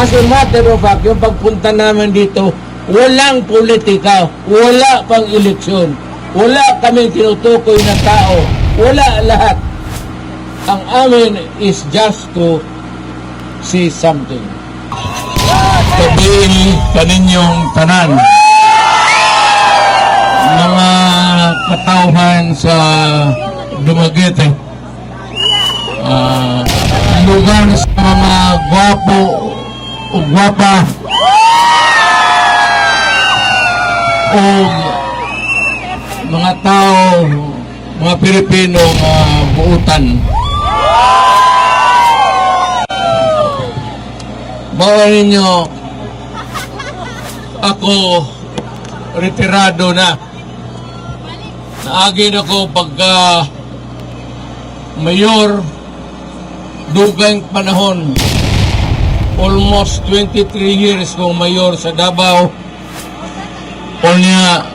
As a matter of fact, yung pagpunta namin dito, walang politika, wala pang eleksyon, wala kaming tinutukoy na tao, wala lahat. Ang amin is just to say something. Sabihin kaninyong tanan, mga katauhan sa Dumaguete, lugar sa mga gwapo o gwapa o mga tao, mga Pilipino buutan. Bawa ninyo, ako retirado na. Naagin ako pagka mayor, dugang panahon. Almost 23 years kong mayor sa Davao. O niya,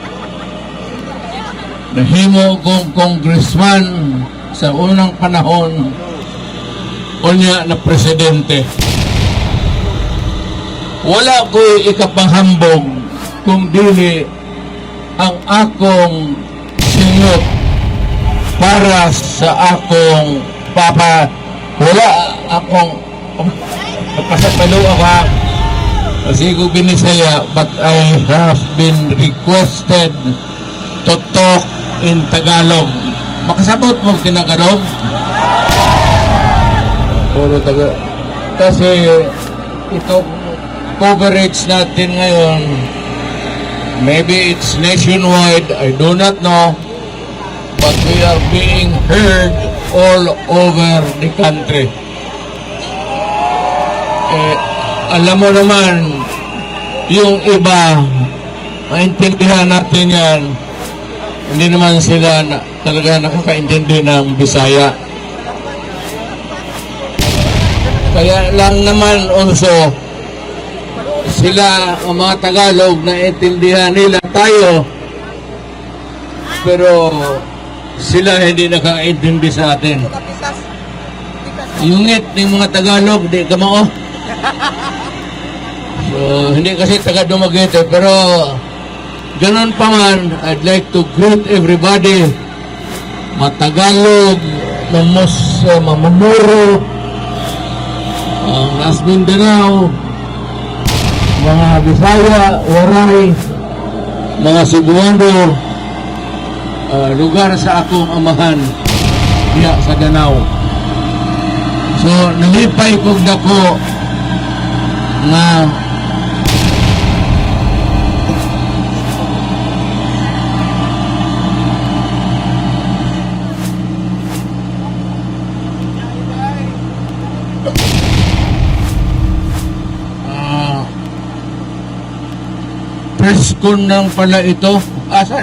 nahimo kong congressman sa unang panahon. O niya na presidente. Wala ko ikapanghambog kung dili ang akong singot para sa akong papa. Wala akong pasapalo ako kasi ko binisaya, but I have been requested to talk in Tagalog. Makasabot mo Tagalog? Puro Tagalog. Kasi ito coverage natin ngayon, maybe it's nationwide, I do not know, but we are being heard all over the country. Alam mo naman, yung iba, maintindihan natin yan, hindi naman sila talaga nakakaintindi ng Bisaya. Kaya lang naman also, sila, ang mga Tagalog, na intindihan nila tayo, pero sila hindi nakaintindi sa atin. Yung ngit ng mga Tagalog, di ka mo. So, hindi kasi taga Dumaguete, pero ganun pa man, I'd like to greet everybody, mga Tagalog, Mamamuro, Las Mindanao, mga Bisaya, Waray, mga Cebuano, lugar sa akong amahan diya sa Danao. So, nalipay kong dako nga press con lang pala ito. Asa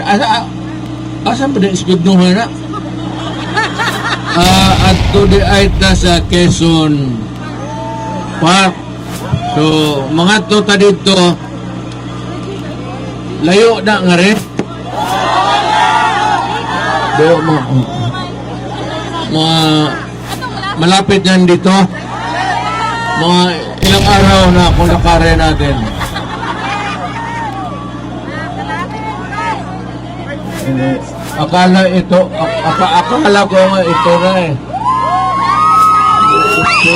ba na iskudnuhan na? At to the aita sa Quezon Park. So, mga tota dito, layo na nga rin. Mga malapit yan dito. Mga ilang araw na kung nakare natin. Akala ito, akala ko nga ito na eh. So,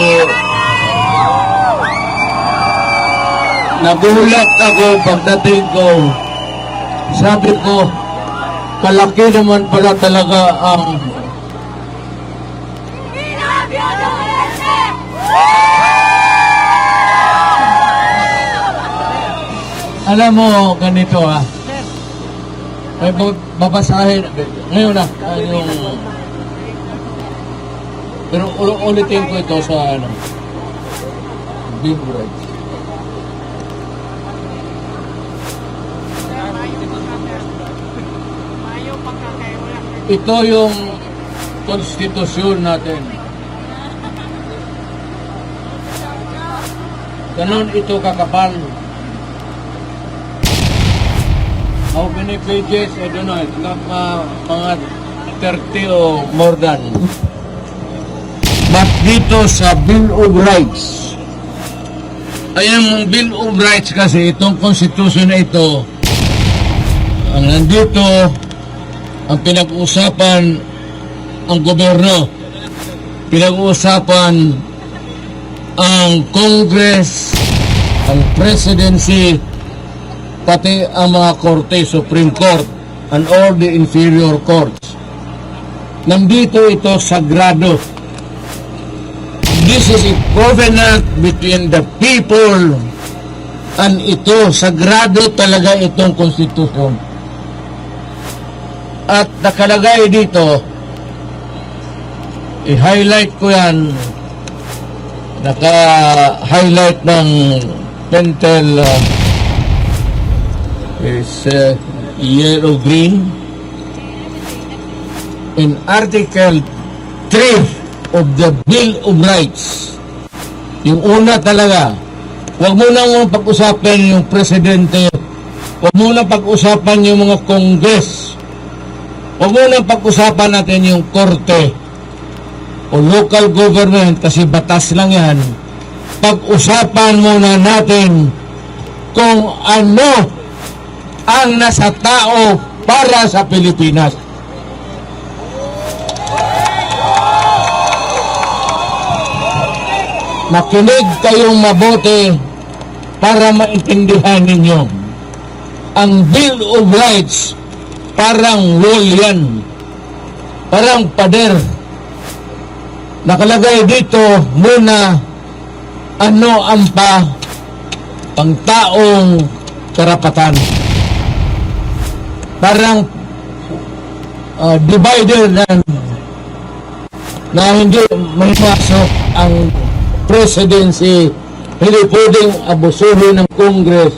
nagulat ako pagdating ko. Sabi ko, kalaki naman pala talaga ang alam mo, ganito ay babasahin ngayon na yung pero ulitin ko ito sa Bill of Rights. Ito yung konstitusyon natin. Ganon ito kakapal. How many pages? I don't know. It's not mga 30 o more than. But dito sa Bill of Rights, Ang Bill of Rights kasi, itong constitution na ito, ang nandito, ang pinag-uusapan ang gobyerno, pinag-uusapan ang Congress, ang presidency, pati ang mga korte, Supreme Court, and all the inferior courts. Nandito ito sagrado. This is a covenant between the people, and ito, sagrado talaga itong constitution. At nakalagay dito, i-highlight ko yan, naka-highlight ng pentel is yellow-green. In Article 3 of the Bill of Rights, yung una talaga, huwag mo nang pag-usapan yung presidente, huwag mo nang pag-usapan yung mga Congress, huwag mo nang pag-usapan natin yung korte o local government kasi batas lang yan. Pag-usapan muna natin kung ano ang nasa tao para sa Pilipinas. Makinig kayong mabuti para maintindihan ninyo. Ang Bill of Rights parang wall yan, parang pader. Nakalagay dito muna ano ang pangtaong karapatan. Parang divider na hindi may pasok ang presidency, hindi pwedeng abusuhin ng Congress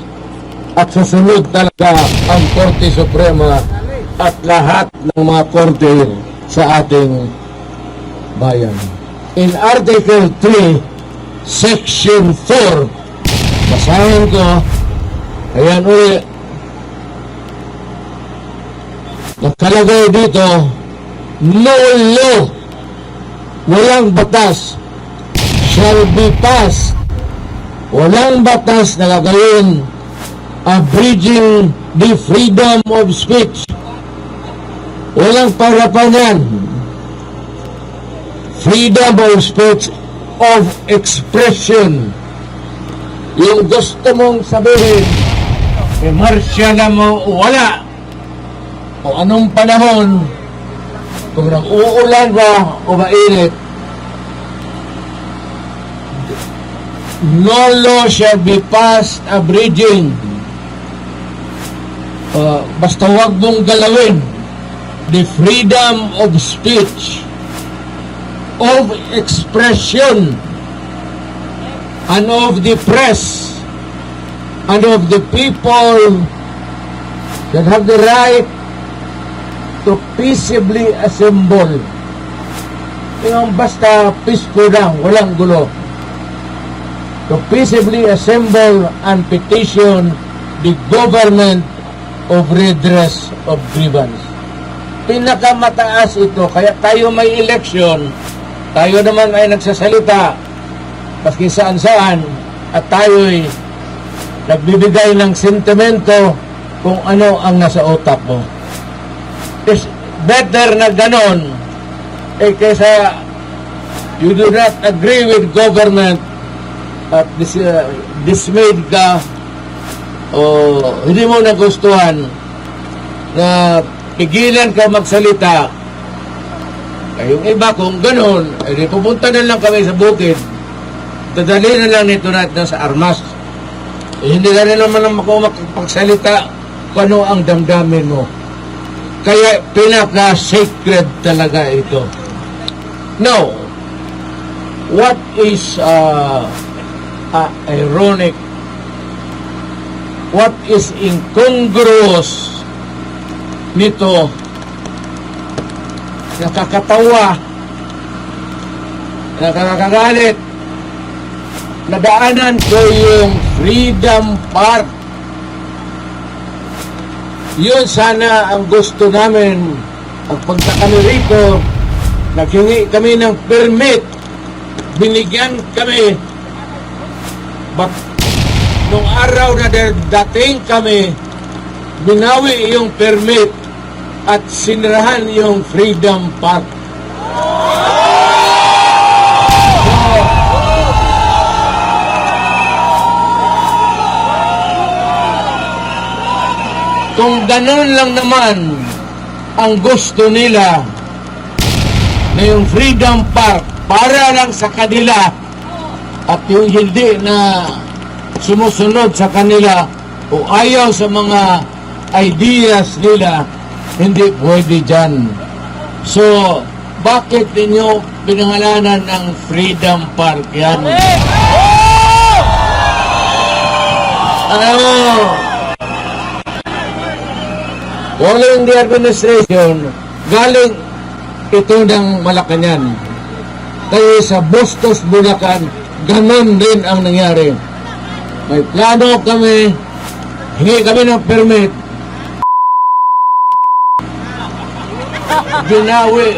at susunod talaga ang Korte Suprema at lahat ng mga korte sa ating bayan. In Article 3, Section 4, basahin ko, ayan ulit, nakalagay dito, no law, walang batas, shall be passed, walang batas na gagawin abridging the freedom of speech. Walang parapan yan. Freedom of speech, of expression. Yung gusto mong sabihin, marsya na mo, wala. O anong panahon, kung nag-uulan ba o mainit, no law shall be passed abridging. Basta huwag mong galawin the freedom of speech, of expression, and of the press, and of the people that have the right to peaceably assemble. Yung basta peaceful lang, walang gulo. To peaceably assemble and petition the government of redress of grievance. Pinakamataas ito, kaya tayo may election, tayo naman ay nagsasalita paski saan-saan, at tayo'y nagbibigay ng sentimento kung ano ang nasa utak mo. It's better na ganon kaysa you do not agree with government at dismayed ka o hindi mo nagustuhan na pigilan ka magsalita. Yung iba kung ganun, pupunta na lang kami sa bukid, dadali na lang nito natin sa armas. Hindi na rin naman ako makapagsalita kung ano ang damdamin mo. Kaya pinaka-sacred talaga ito. Now, what is ironic, what is incongruous nito, nakakatawa, nakakagalit, nadaanan ko yung Freedom Park. Yun sana ang gusto namin. Ang pagka kami rito, naghingi kami ng permit, binigyan kami, but nung araw na dating kami, binawi yung permit at sinirahan yung Freedom Park. Kung ganun lang naman ang gusto nila na yung Freedom Park para lang sa kanila at yung hindi na sumusunod sa kanila o ayaw sa mga ideas nila, hindi pwede dyan. So, bakit ninyo pinangalanan ng Freedom Park yan? Following the administration, galing ito ng Malacañang. Kaya sa Bustos, Bulacan, ganun din ang nangyari. May plano kami, hingi kami ng permit, binawi,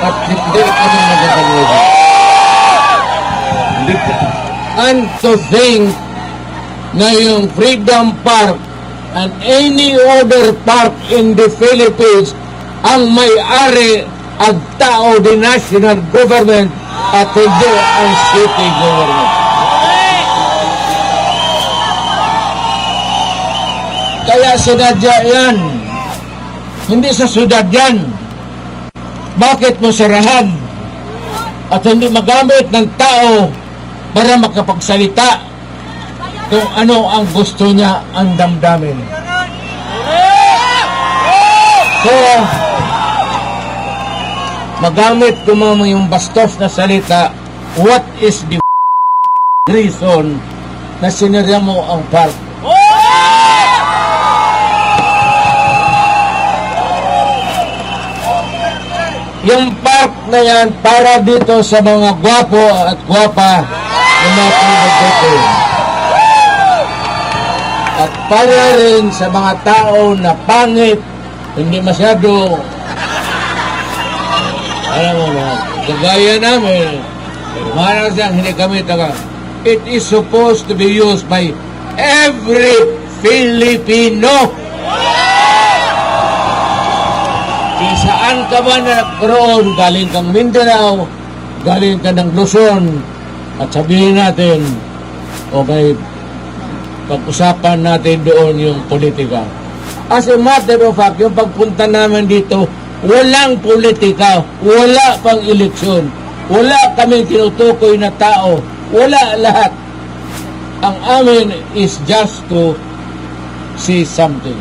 at hindi kami nagkakaluwa. And to think na yung Freedom Park and any other park in the Philippines ang may-ari at tao di national government at hindi ang city government. Kaya sinadya yan. Hindi sa syudad yan. Bakit mo sarahan at hindi magamit ng tao para makapagsalita kung ano ang gusto niya ang damdamin? So, magamit ko mo yung bastos na salita, what is the reason na sinirya mo ang park? Yung park na yan para dito sa mga gwapo at gwapa na mga pinagdito. At para rin sa mga tao na pangit, hindi masyado, alam mo na, kagaya namin, marang siyang hindi kami taga. It is supposed to be used by every Filipino. Saan ka ba na nagkaroon, galing kang Mindanao, galing ka ng Luzon, at sabihin natin, okay, pag-usapan natin doon yung politika. As a matter of fact, yung pagpunta namin dito, walang politika, wala pang eleksyon, wala kaming tinutukoy na tao, wala lahat. Ang amin is just to see something.